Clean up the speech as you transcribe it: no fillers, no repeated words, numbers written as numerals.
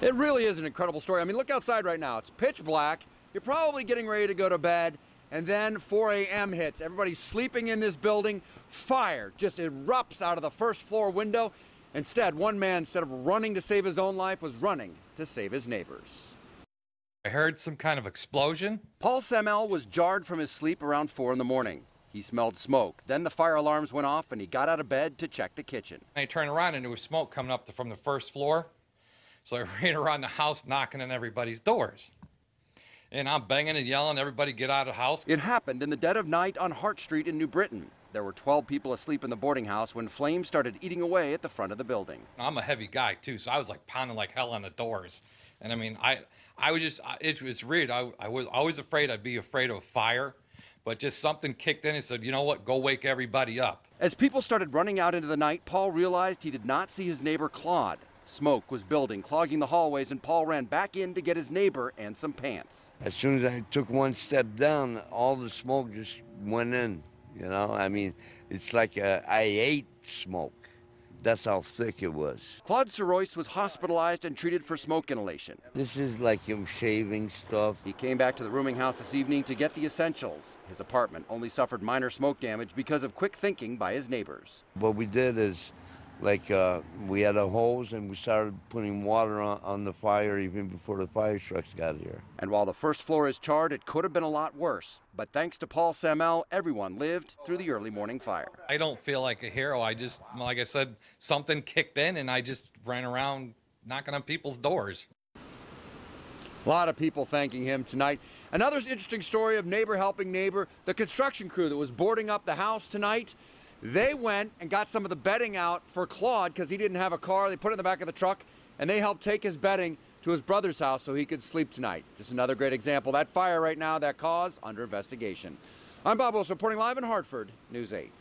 It really is an incredible story. I mean, look outside right now. It's pitch black. You're probably getting ready to go to bed. And then 4 a.m. hits. Everybody's sleeping in this building. Fire just erupts out of the first floor window. Instead, one man, instead of running to save his own life, was running to save his neighbor's. I heard some kind of explosion. Paul Semel was jarred from his sleep around 4 in the morning. He smelled smoke. Then the fire alarms went off and he got out of bed to check the kitchen. I turned around and there was smoke coming up from the first floor. So I ran around the house knocking on everybody's doors. And I'm banging and yelling, everybody get out of the house. It happened in the dead of night on Hart Street in New Britain. There were 12 people asleep in the boarding house when flames started eating away at the front of the building. I'm a heavy guy too, so I was like pounding like hell on the doors. And I mean, I was just, it's weird. I was always afraid I'd be afraid of fire, but just something kicked in and said, you know what, go wake everybody up. As people started running out into the night, Paul realized he did not see his neighbor Claude. Smoke was building, clogging the hallways, and Paul ran back in to get his neighbor and some pants. As soon as I took one step down, all the smoke just went in, you know? I mean, it's like I ate smoke. That's how thick it was. Claude Sirois was hospitalized and treated for smoke inhalation. This is like him shaving stuff. He came back to the rooming house this evening to get the essentials. His apartment only suffered minor smoke damage because of quick thinking by his neighbors. What we did is, like, we had a hose and we started putting water on the fire even before the fire trucks got here. And while the first floor is charred, it could have been a lot worse. But thanks to Paul Semel, everyone lived through the early morning fire. I don't feel like a hero. I just, like I said, something kicked in and I just ran around knocking on people's doors. A lot of people thanking him tonight. Another interesting story of neighbor helping neighbor. The construction crew that was boarding up the house tonight, they went and got some of the bedding out for Claude because he didn't have a car. They put it in the back of the truck, and they helped take his bedding to his brother's house so he could sleep tonight. Just another great example. That fire right now, that cause, under investigation. I'm Bob Wilson reporting live in Hartford, News 8.